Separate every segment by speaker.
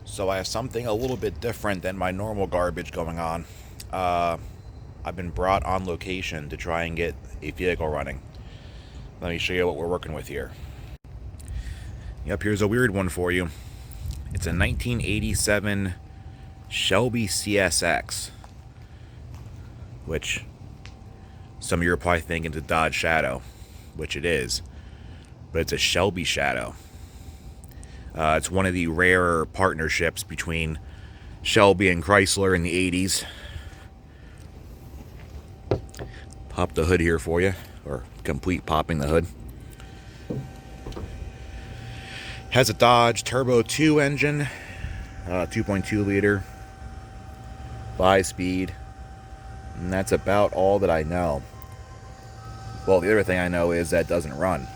Speaker 1: So I have something a little bit different than my normal garbage going on. I've been brought on location to try and get a vehicle running. Let me show you what we're working with here. Yep, here's a weird one for you. It's a 1987 Shelby CSX, which some of you are probably thinking it's a Dodge Shadow, which it is, but it's a Shelby Shadow. It's one of the rarer partnerships between Shelby and Chrysler in the 80s. Pop the hood here for you, or complete popping the hood. Has a Dodge Turbo 2 engine, 2.2 liter, 5-speed, and that's about all that I know. Well, the other thing I know is that it doesn't run.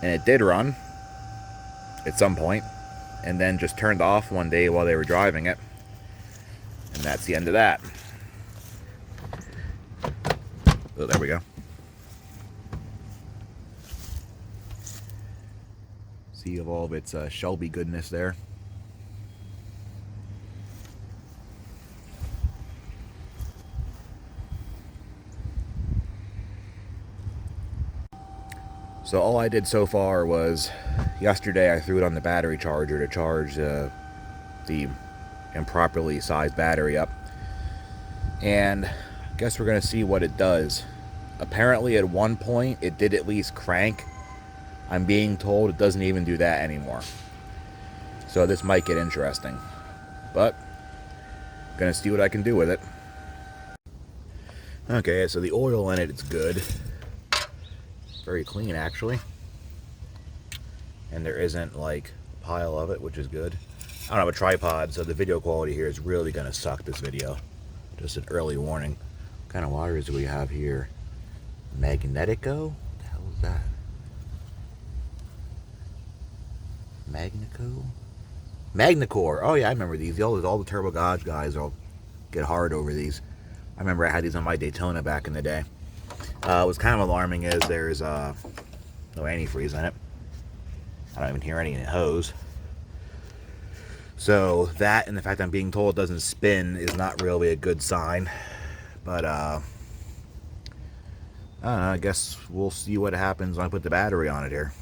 Speaker 1: And it did run at some point, and then just turned off one day while they were driving it. And that's the end of that. Oh, there we go. See all of its Shelby goodness there. So all I did so far was, yesterday I threw it on the battery charger to charge the improperly sized battery up. And I guess we're going to see what it does. Apparently at one point it did at least crank. I'm being told it doesn't even do that anymore. So this might get interesting. But, going to see what I can do with it. Okay, so the oil in it is good. Very clean, actually. And there isn't, like, a pile of it, which is good. I don't have a tripod, so the video quality here is really going to suck this video. Just an early warning. What kind of wires do we have here? Magnetico? What the hell is that? Magnico? Magnicor. Oh, yeah, I remember these. All the Turbo Dodge guys will get hard over these. I remember I had these on my Daytona back in the day. What's kind of alarming is there's no antifreeze in it. I don't even hear any hose. So that and the fact I'm being told it doesn't spin is not really a good sign. But I don't know, I guess we'll see what happens when I put the battery on it here.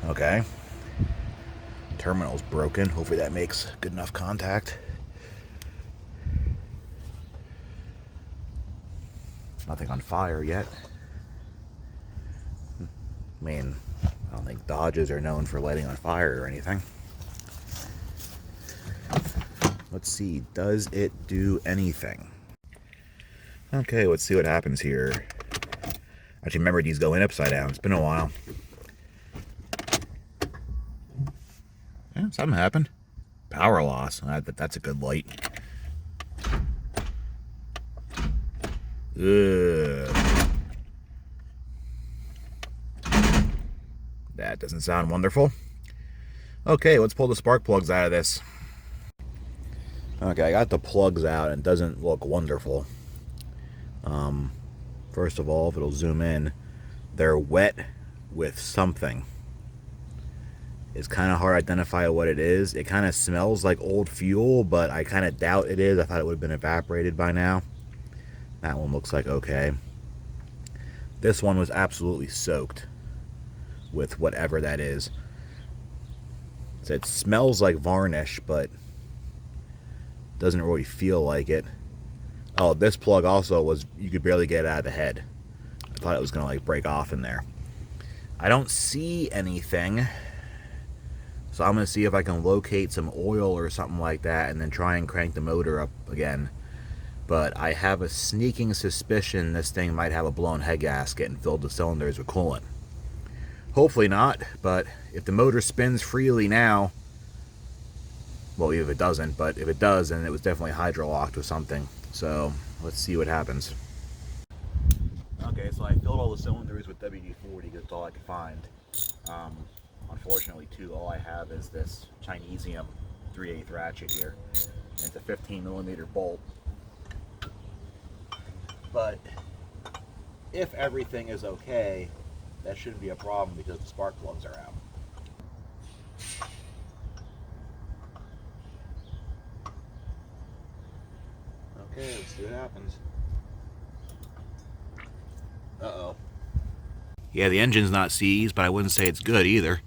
Speaker 1: Okay. Terminal's broken. Hopefully that makes good enough contact. Nothing on fire yet. I mean, I don't think Dodges are known for lighting on fire or anything. Let's see, does it do anything? Okay, let's see what happens here. Actually, remember these go in upside down. It's been a while. Yeah, something happened. Power loss. That's a good light. Ugh. That doesn't sound wonderful. Okay, let's pull the spark plugs out of this. Okay, I got the plugs out and it doesn't look wonderful. First of all, if it'll zoom in, they're wet with something. It's kind of hard to identify what it is. It kind of smells like old fuel, but I kind of doubt it is. I thought it would have been evaporated by now. That one looks like okay. This one was absolutely soaked with whatever that is. So it smells like varnish, but doesn't really feel like it. Oh, this plug also was, you could barely get it out of the head. I thought it was going to like break off in there. I don't see anything. So I'm going to see if I can locate some oil or something like that and then try and crank the motor up again. But I have a sneaking suspicion this thing might have a blown head gasket and filled the cylinders with coolant. Hopefully not, but if the motor spins freely now, well, if it doesn't, but if it does, then it was definitely hydro-locked with something. So let's see what happens. Okay, so I filled all the cylinders with WD-40 because it's all I could find. Unfortunately, too, all I have is this Chinesium 3/8 ratchet here. And it's a 15mm bolt. But if everything is okay, that shouldn't be a problem because the spark plugs are out. Okay, let's see what happens. Uh-oh. Yeah, the engine's not seized, but I wouldn't say it's good either.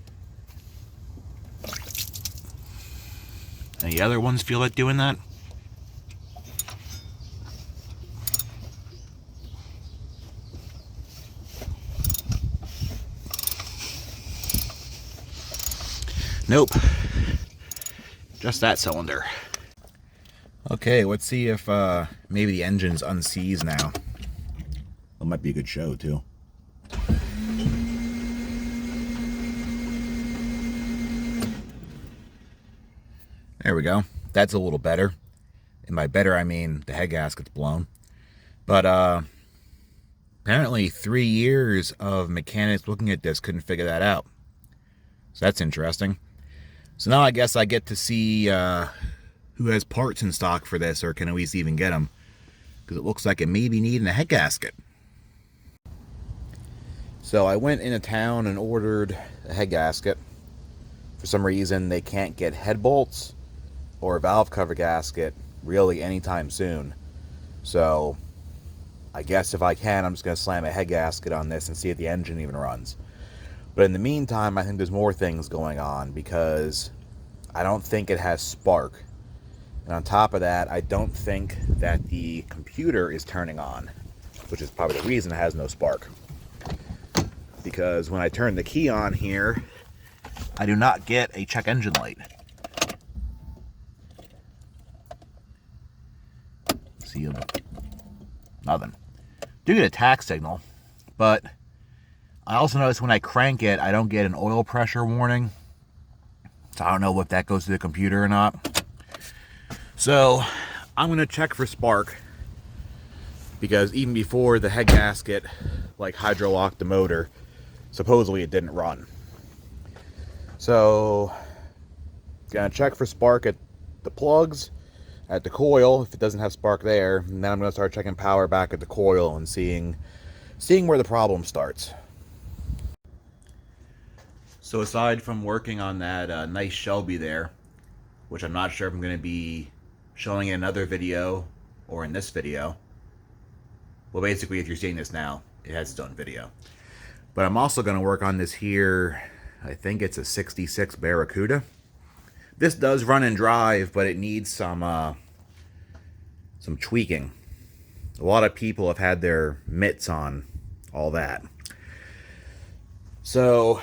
Speaker 1: Any other ones feel like doing that? Nope. Just that cylinder. Okay, let's see if maybe the engine's unseized now. That might be a good show, too. There we go. That's a little better. And by better, I mean the head gasket's blown. But apparently 3 years of mechanics looking at this couldn't figure that out. So that's interesting. So now I guess I get to see who has parts in stock for this, or can at least even get them. Because it looks like it may be needing a head gasket. So I went into town and ordered a head gasket. For some reason, they can't get head bolts or a valve cover gasket really anytime soon. So I guess if I can, I'm just going to slam a head gasket on this and see if the engine even runs. But in the meantime, I think there's more things going on because I don't think it has spark. And on top of that, I don't think that the computer is turning on, which is probably the reason it has no spark. Because when I turn the key on here, I do not get a check engine light. See, nothing. Do get a tack signal, but I also notice when I crank it, I don't get an oil pressure warning. So I don't know if that goes to the computer or not. So I'm going to check for spark, because even before the head gasket like hydro-locked the motor, supposedly it didn't run. So gonna check for spark at the plugs, at the coil if it doesn't have spark there, and then I'm gonna start checking power back at the coil and seeing where the problem starts. So aside from working on that nice Shelby there, which I'm not sure if I'm going to be showing in another video or in this video. Well, basically, if you're seeing this now, it has its own video. But I'm also going to work on this here. I think it's a 66 Barracuda. This does run and drive, but it needs some tweaking. A lot of people have had their mitts on all that. So,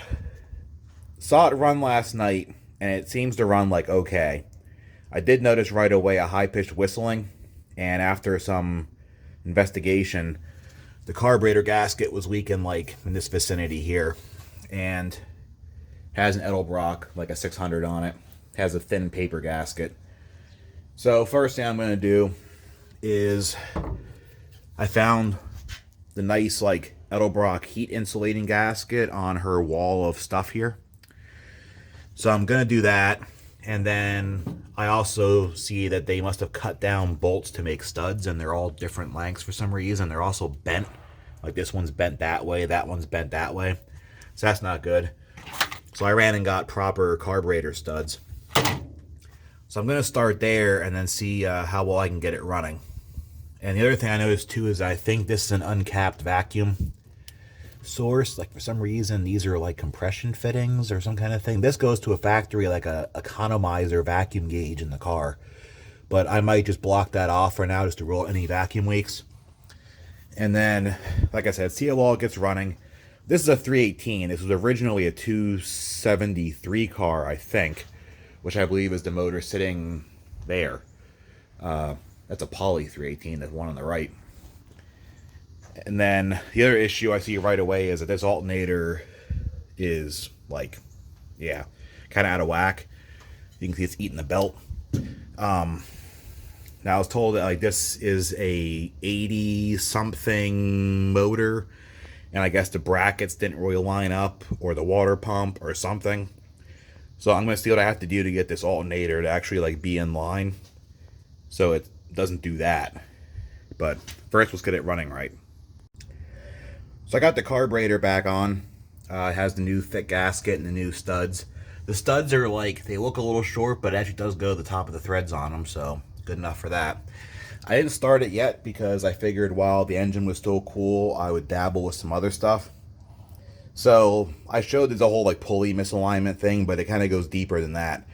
Speaker 1: saw it run last night, and it seems to run like okay. I did notice right away a high-pitched whistling, and after some investigation, the carburetor gasket was leaking like in this vicinity here, and has an Edelbrock, like a 600 on it. Has a thin paper gasket. So first thing I'm going to do is I found the nice like Edelbrock heat insulating gasket on her wall of stuff here. So I'm going to do that, and then I also see that they must have cut down bolts to make studs, and they're all different lengths for some reason. They're also bent. Like this one's bent that way, that one's bent that way. So that's not good. So I ran and got proper carburetor studs. So I'm going to start there and then see how well I can get it running. And the other thing I noticed too is I think this is an uncapped vacuum source. Like for some reason these are like compression fittings or some kind of thing. This goes to a factory like a economizer vacuum gauge in the car. But I might just block that off for now just to rule any vacuum leaks. And then, like I said, see how well it gets running. This is a 318. This was originally a 273 car, I think, which I believe is the motor sitting there. That's a Poly 318, that one on the right. And then the other issue I see right away is that this alternator is like, yeah, kind of out of whack. You can see it's eating the belt. Now I was told that like this is a 80 something motor, and I guess the brackets didn't really line up, or the water pump or something. So I'm going to see what I have to do to get this alternator to actually like be in line, so it doesn't do that. But first, let's get it running right. So I got the carburetor back on. It has the new thick gasket and the new studs. The studs are like, they look a little short, but it actually does go to the top of the threads on them, so good enough for that. I didn't start it yet because I figured while the engine was still cool, I would dabble with some other stuff. So I showed there's a whole like pulley misalignment thing, but it kind of goes deeper than that.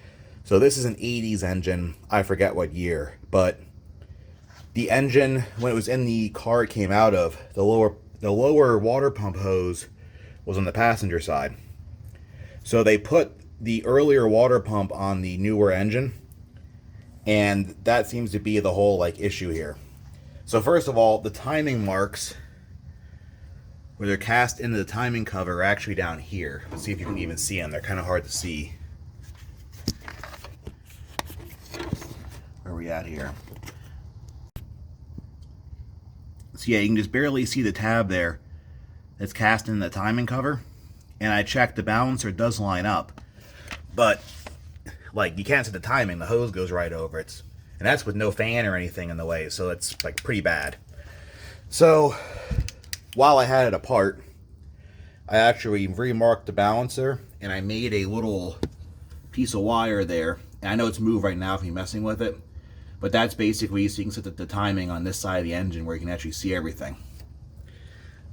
Speaker 1: So this is an 80s engine. I forget what year, but the engine, when it was in the car it came out of, the lower water pump hose was on the passenger side. So they put the earlier water pump on the newer engine, and that seems to be the whole like issue here. So first of all, the timing marks where they're cast into the timing cover are actually down here. Let's see if you can even see them. They're kind of hard to see. Where are we at here? So yeah, you can just barely see the tab there that's cast in the timing cover. And I checked, the balancer does line up. But, like, you can't see the timing. The hose goes right over it. And that's with no fan or anything in the way, so it's, like, pretty bad. So, while I had it apart, I actually remarked the balancer, and I made a little piece of wire there. And I know it's moved right now from me messing with it, but that's basically so you can set the timing on this side of the engine where you can actually see everything.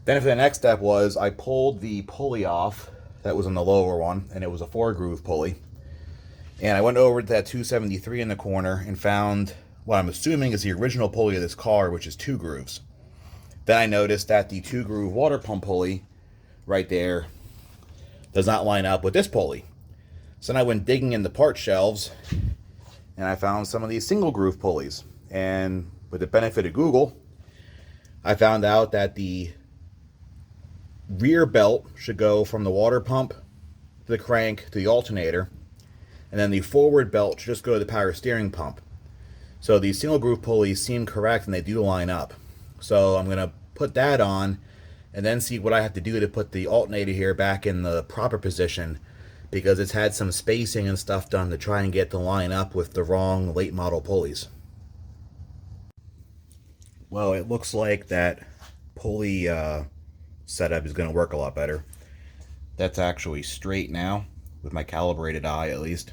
Speaker 1: Then for the next step was I pulled the pulley off that was on the lower one, and it was a 4-groove pulley. And I went over to that 273 in the corner and found what I'm assuming is the original pulley of this car, which is 2 grooves. Then I noticed that the 2-groove water pump pulley right there does not line up with this pulley. So then I went digging in the part shelves and I found some of these single groove pulleys. And with the benefit of Google, I found out that the rear belt should go from the water pump to the crank to the alternator, and then the forward belt should just go to the power steering pump. So these single groove pulleys seem correct and they do line up. So I'm going to put that on and then see what I have to do to put the alternator here back in the proper position, because it's had some spacing and stuff done to try and get to line up with the wrong late model pulleys. Well, it looks like that pulley setup is going to work a lot better. That's actually straight now, with my calibrated eye at least.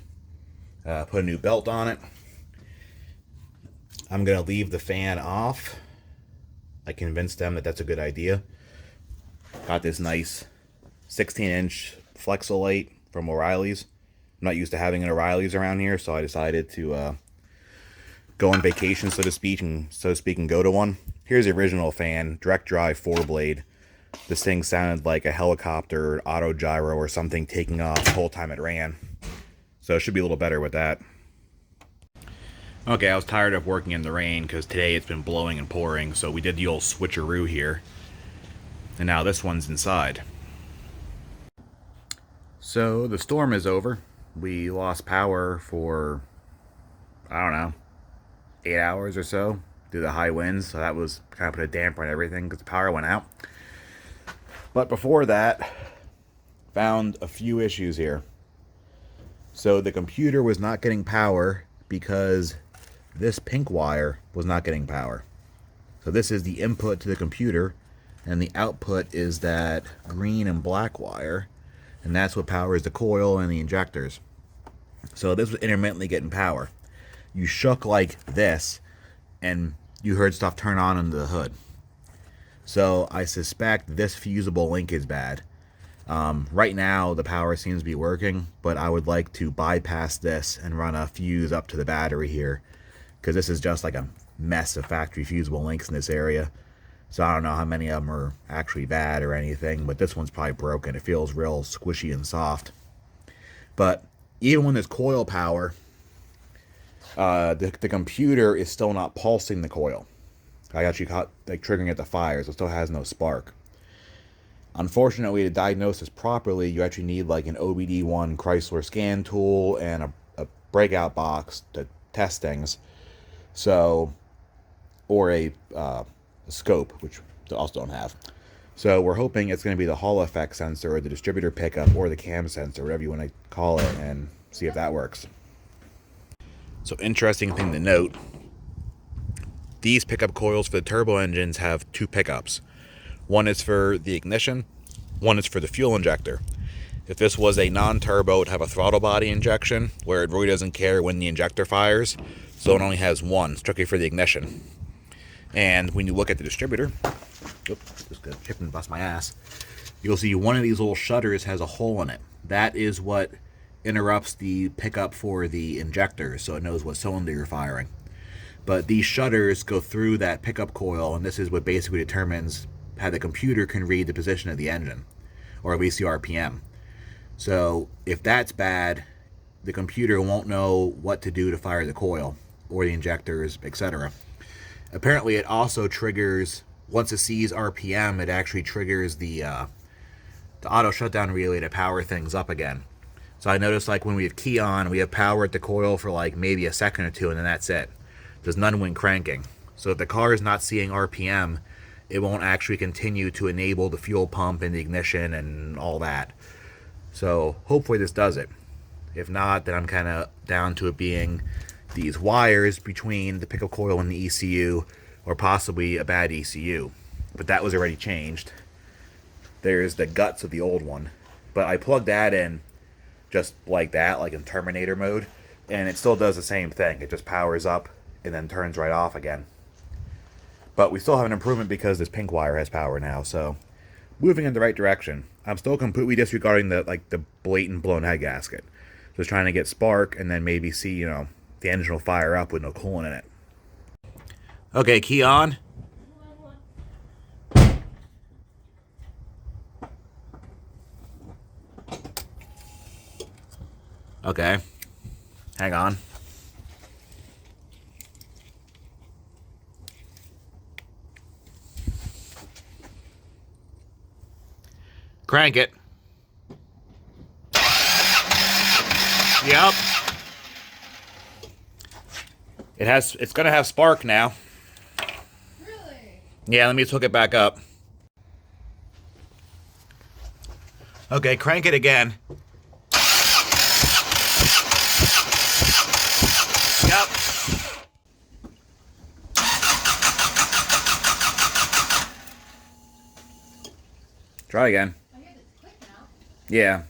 Speaker 1: Put a new belt on it. I'm going to leave the fan off. I convinced them that that's a good idea. Got this nice 16-inch Flexolite from O'Reilly's. I'm not used to having an O'Reilly's around here, so I decided to go on vacation, so to speak, and go to one. Here's the original fan, direct drive 4-blade. This thing sounded like a helicopter, auto gyro, or something taking off the whole time it ran. So it should be a little better with that. Okay, I was tired of working in the rain because today it's been blowing and pouring, so we did the old switcheroo here. And now this one's inside. So the storm is over. We lost power for, I don't know, 8 hours or so due to the high winds, so that was kind of put a damper on everything because the power went out. But before that, found a few issues here. So the computer was not getting power because this pink wire was not getting power. So this is the input to the computer, and the output is that green and black wire, and that's what powers the coil and the injectors. So this was intermittently getting power. You shook like this, and you heard stuff turn on under the hood. So I suspect this fusible link is bad. Right now the power seems to be working, but I would like to bypass this and run a fuse up to the battery here, because this is just like a mess of factory fusible links in this area. So I don't know how many of them are actually bad or anything, but this one's probably broken. It feels real squishy and soft. But even when there's coil power, the computer is still not pulsing the coil. I actually caught like triggering at the fire, so it still has no spark. Unfortunately, to diagnose this properly, you actually need like an OBD1 Chrysler scan tool and a breakout box to test things. So, or a scope, which I also don't have. So we're hoping it's going to be the Hall effect sensor or the distributor pickup or the cam sensor, whatever you want to call it, and see if that works. So interesting thing to note, these pickup coils for the turbo engines have two pickups. One is for the ignition, one is for the fuel injector. If this was a non-turbo, it would have a throttle body injection, where it really doesn't care when the injector fires, so it only has one, strictly for the ignition. And when you look at the distributor, oops, just gonna chip and bust my ass, you'll see one of these little shutters has a hole in it. That is what interrupts the pickup for the injector, so it knows what cylinder you're firing. But these shutters go through that pickup coil, and this is what basically determines how the computer can read the position of the engine, or at least the RPM. So if that's bad, the computer won't know what to do to fire the coil or the injectors, etc. Apparently it also triggers, once it sees RPM, it actually triggers the auto shutdown relay to power things up again. So I noticed, like, when we have key on, we have power at the coil for like maybe a second or two, and then that's it. There's none when cranking. So if the car is not seeing RPM, it won't actually continue to enable the fuel pump and the ignition and all that. So hopefully this does it. If not, then I'm kind of down to it being these wires between the pickup coil and the ECU, or possibly a bad ECU. But that was already changed. There's the guts of the old one. But I plugged that in just like that, like in Terminator mode, and it still does the same thing. It just powers up and then turns right off again. But we still have an improvement because this pink wire has power now, so moving in the right direction. I'm still completely disregarding the blatant blown head gasket. Just trying to get spark and then maybe see, the engine will fire up with no coolant in it. Okay, key on. Okay. Hang on. Crank it. Yep. It's gonna have spark now.
Speaker 2: Really?
Speaker 1: Yeah, let me just hook it back up. Okay, crank it again. Yep. Try again.
Speaker 2: I hear it's quick now.
Speaker 1: Yeah.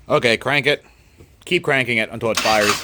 Speaker 1: Okay, crank it. Keep cranking it until it fires.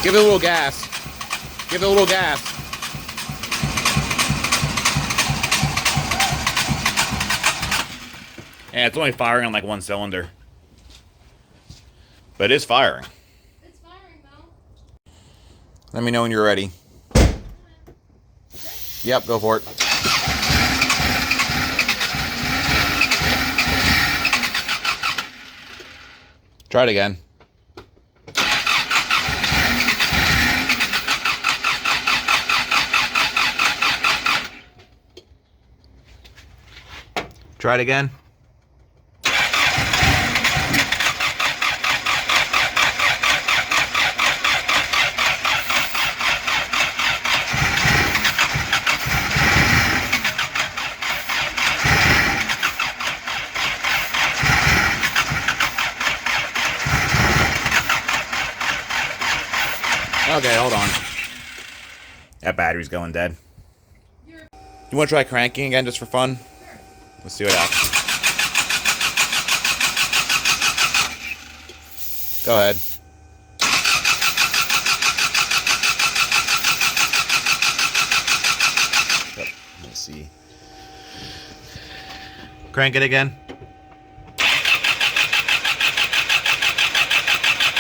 Speaker 1: Give it a little gas. Give it a little gas. Yeah, it's only firing on like one cylinder. But it is firing.
Speaker 2: It's firing though.
Speaker 1: Let me know when you're ready. Yep, go for it. Try it again. Try it again. Okay, hold on. That battery's going dead. You want to try cranking again just for fun? Let's see what happens. Go ahead. Yep. Let's see. Crank it again.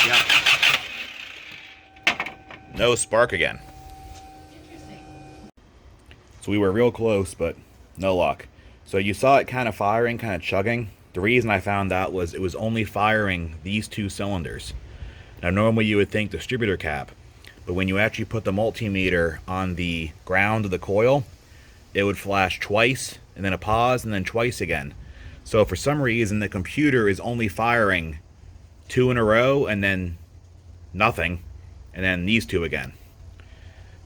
Speaker 1: Yep. No spark again.
Speaker 2: Interesting.
Speaker 1: So we were real close, but no luck. So you saw it kind of firing, kind of chugging. The reason I found out was it was only firing these two cylinders. Now normally you would think distributor cap, but when you actually put the multimeter on the ground of the coil, it would flash twice, and then a pause, and then twice again. So for some reason the computer is only firing two in a row, and then nothing, and then these two again,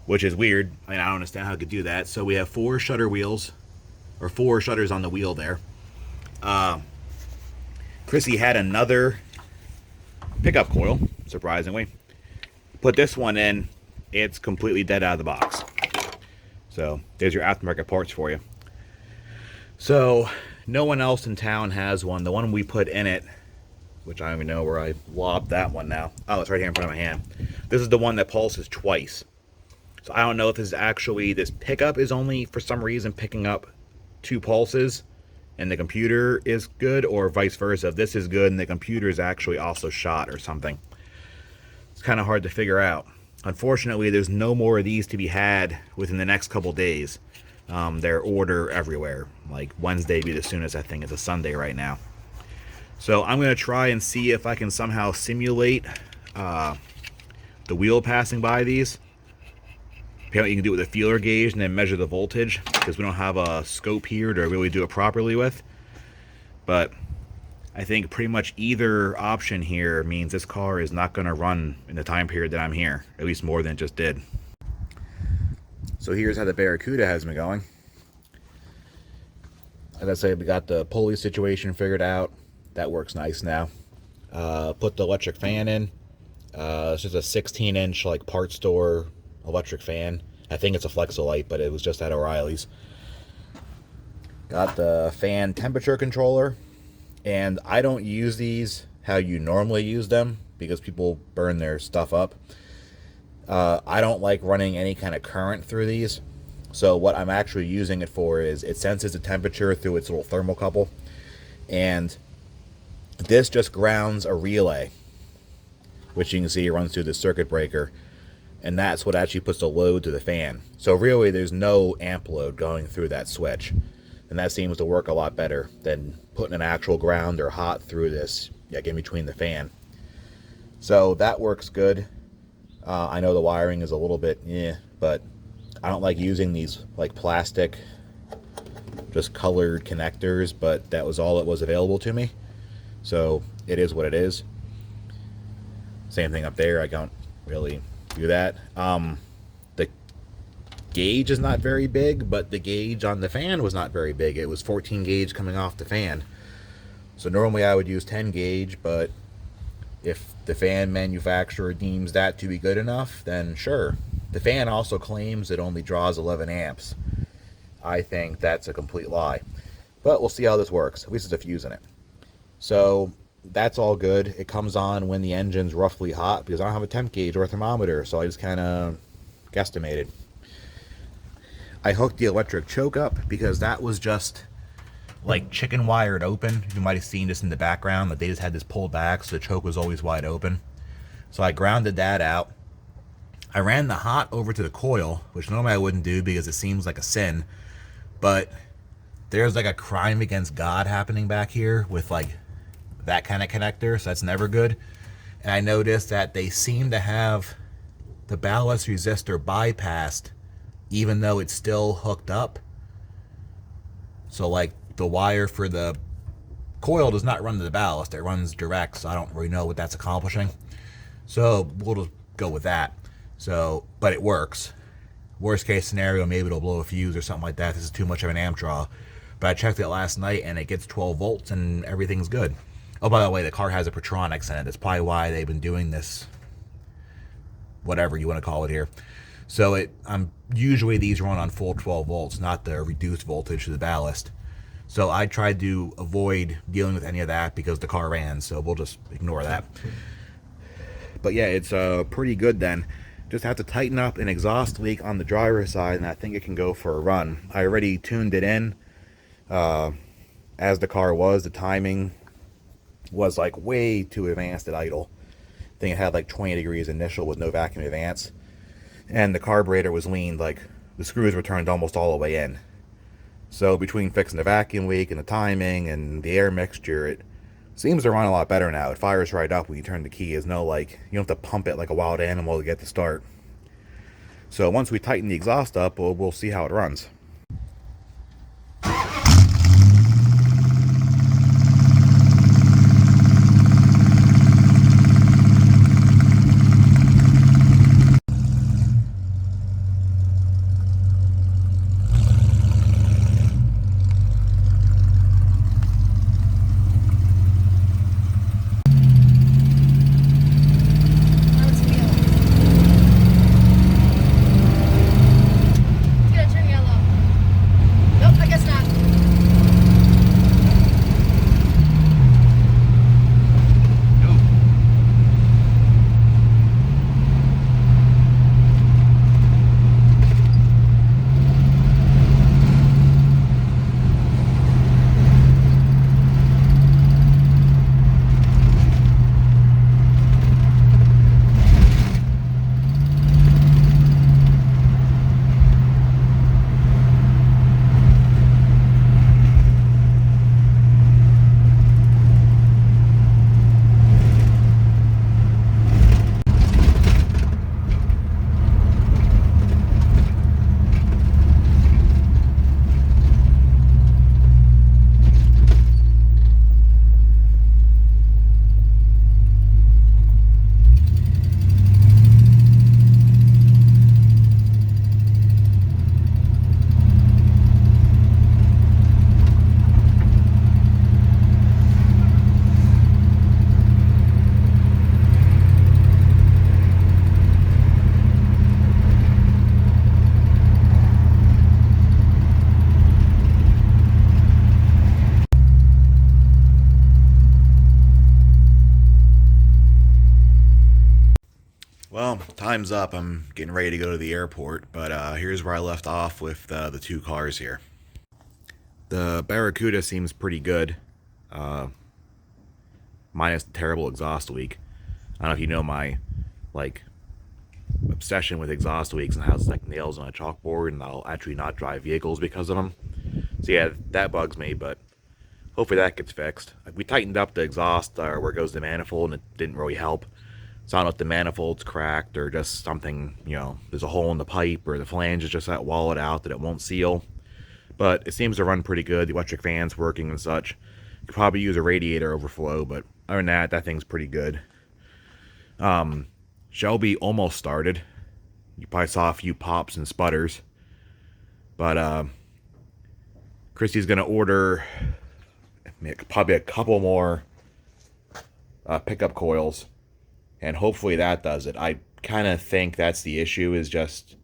Speaker 1: which is weird. I mean, I don't understand how it could do that. So we have four shutter wheels, or four shutters on the wheel there. Chrissy had another pickup coil, surprisingly. Put this one in, it's completely dead out of the box. So there's your aftermarket parts for you. So no one else in town has one. The one we put in it, which I don't even know where I lobbed that one now. Oh, it's right here in front of my hand. This is the one that pulses twice. So I don't know if this is actually, this pickup is only for some reason picking up two pulses and the computer is good, or vice versa. If this is good and the computer is actually also shot or something. It's kind of hard to figure out. Unfortunately, there's no more of these to be had within the next couple days. They're order everywhere. Like Wednesday be the soonest, I think. It's a Sunday right now. So I'm going to try and see if I can somehow simulate the wheel passing by these. Apparently you can do it with a feeler gauge and then measure the voltage, because we don't have a scope here to really do it properly with. But I think pretty much either option here means this car is not going to run in the time period that I'm here, at least more than it just did. So here's how the Barracuda has been going. As I say, we got the pulley situation figured out. That works nice now. Put the electric fan in. It's just a 16-inch like part store electric fan. I think it's a Flexolite, but it was just at O'Reilly's. Got the fan temperature controller. And I don't use these how you normally use them, because people burn their stuff up. I don't like running any kind of current through these. So what I'm actually using it for is it senses the temperature through its little thermocouple. And this just grounds a relay, which you can see runs through the circuit breaker. And that's what actually puts the load to the fan. So really there's no amp load going through that switch. And that seems to work a lot better than putting an actual ground or hot through this, like in between the fan. So that works good. I know the wiring is a little bit, but I don't like using these like plastic, just colored connectors, but that was all that was available to me. So it is what it is. Same thing up there. I don't really do that. The gauge is not very big, but the gauge on the fan was not very big. It was 14 gauge coming off the fan. So normally I would use 10 gauge, but if the fan manufacturer deems that to be good enough, then sure. The fan also claims it only draws 11 amps. I think that's a complete lie. But we'll see how this works. At least there's a fuse in it. So that's all good. It comes on when the engine's roughly hot, because I don't have a temp gauge or a thermometer, so I just kind of guesstimated. I hooked the electric choke up because that was just like chicken wired open. You might have seen this in the background, that they just had this pulled back, so the choke was always wide open. So I grounded that out. I ran the hot over to the coil, which normally I wouldn't do because it seems like a sin, but there's like a crime against God happening back here with like that kind of connector, so that's never good. And I noticed that they seem to have the ballast resistor bypassed even though it's still hooked up. So like the wire for the coil does not run to the ballast, it runs direct, so I don't really know what that's accomplishing. So we'll just go with that. So, but it works. Worst case scenario, maybe it'll blow a fuse or something like that. This is too much of an amp draw. But I checked it last night and it gets 12 volts and everything's good. Oh, by the way, the car has a Petronics in it. That's probably why they've been doing this, whatever you want to call it here. So usually these run on full 12 volts, not the reduced voltage to the ballast. So I tried to avoid dealing with any of that because the car ran, so we'll just ignore that. But yeah, it's pretty good then. Just have to tighten up an exhaust leak on the driver's side, and I think it can go for a run. I already tuned it in. As the car was, the timing was like way too advanced at idle. I think it had like 20 degrees initial with no vacuum advance. And the carburetor was leaned, like the screws were turned almost all the way in. So between fixing the vacuum leak and the timing and the air mixture, it seems to run a lot better now. It fires right up when you turn the key. There's no, like, you don't have to pump it like a wild animal to get to start. So once we tighten the exhaust up, we'll see how it runs. Well, time's up. I'm getting ready to go to the airport, but here's where I left off with the two cars here. The Barracuda seems pretty good, minus the terrible exhaust leak. I don't know if you know my, like, obsession with exhaust leaks and how it's like nails on a chalkboard, and I'll actually not drive vehicles because of them. So yeah, that bugs me, but hopefully that gets fixed. We tightened up the exhaust where it goes to the manifold, and it didn't really help. So I don't know if the manifold's cracked or just something, you know, there's a hole in the pipe or the flange is just that walled out that it won't seal. But it seems to run pretty good. The electric fan's working and such. Could probably use a radiator overflow, but other than that, that thing's pretty good. Shelby almost started. You probably saw a few pops and sputters. But Chrissy's going to order probably a couple more pickup coils. And hopefully that does it. I kind of think that's the issue, is just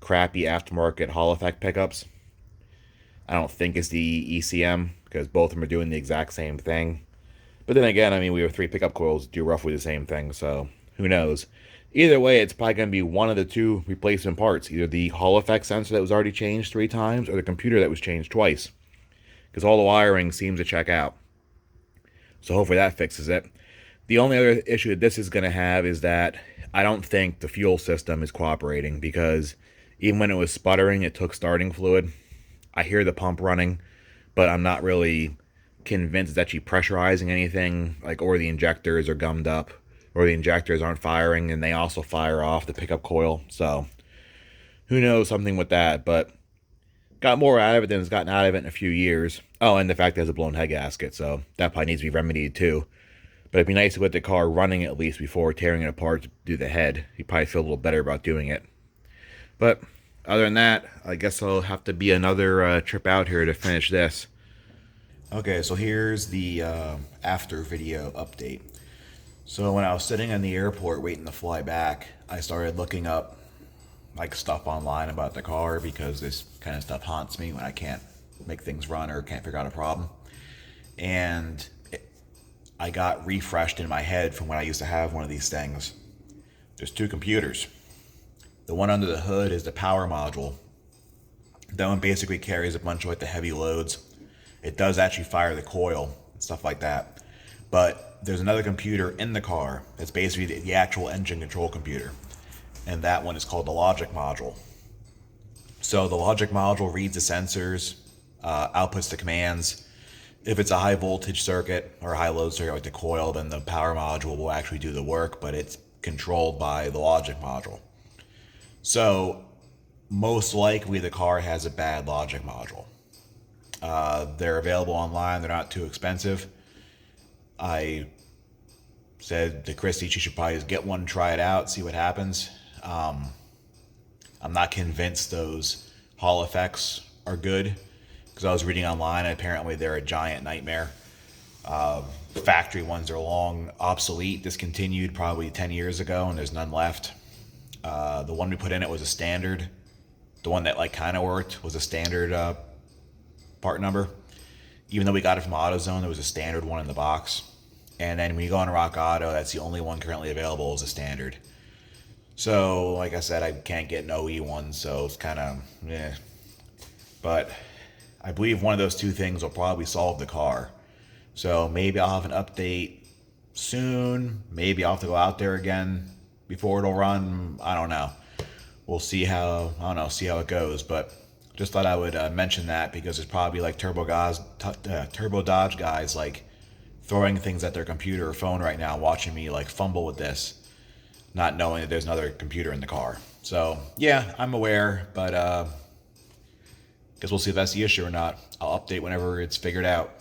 Speaker 1: crappy aftermarket Hall effect pickups. I don't think it's the ECM, because both of them are doing the exact same thing. But then again, I mean, we have 3 pickup coils that do roughly the same thing, so who knows. Either way, it's probably going to be one of the 2 replacement parts. Either the Hall effect sensor that was already changed 3 times, or the computer that was changed twice. Because all the wiring seems to check out. So hopefully that fixes it. The only other issue that this is going to have is that I don't think the fuel system is cooperating, because even when it was sputtering, it took starting fluid. I hear the pump running, but I'm not really convinced it's actually pressurizing anything, like, or the injectors are gummed up, or the injectors aren't firing, and they also fire off the pickup coil. So who knows, something with that, but got more out of it than it's gotten out of it in a few years. Oh, and the fact that it has a blown head gasket, so that probably needs to be remedied too. But it'd be nice to get the car running at least before tearing it apart to do the head. You probably feel a little better about doing it. But other than that, I guess I'll have to be another trip out here to finish this. Okay, so here's the after video update. So when I was sitting in the airport waiting to fly back, I started looking up like stuff online about the car, because this kind of stuff haunts me when I can't make things run or can't figure out a problem. And I got refreshed in my head from when I used to have one of these things. There's 2 computers. The one under the hood is the power module. That one basically carries a bunch of like the heavy loads. It does actually fire the coil and stuff like that. But there's another computer in the car that's basically the actual engine control computer. And that one is called the logic module. So the logic module reads the sensors, outputs the commands. If it's a high voltage circuit or a high load circuit like the coil, then the power module will actually do the work, but it's controlled by the logic module. So most likely the car has a bad logic module. They're available online. They're not too expensive. I said to Chrissy she should probably just get one, try it out, see what happens. I'm not convinced those Hall effects are good because I was reading online and apparently they're a giant nightmare. Factory ones are long obsolete, discontinued probably 10 years ago, and there's none left. The one we put in it was a standard. The one that like kind of worked was a standard part number. Even though we got it from AutoZone, there was a standard one in the box. And then when you go on Rock Auto, that's the only one currently available is a standard. So, like I said, I can't get an OE one, so it's kind of, But I believe one of those two things will probably solve the car. So maybe I'll have an update soon. Maybe I'll have to go out there again before it'll run. I don't know. We'll see how it goes. But just thought I would mention that because there's probably like Turbo Dodge guys like throwing things at their computer or phone right now, watching me like fumble with this, not knowing that there's another computer in the car. So yeah, I'm aware, but guess we'll see if that's the issue or not. I'll update whenever it's figured out.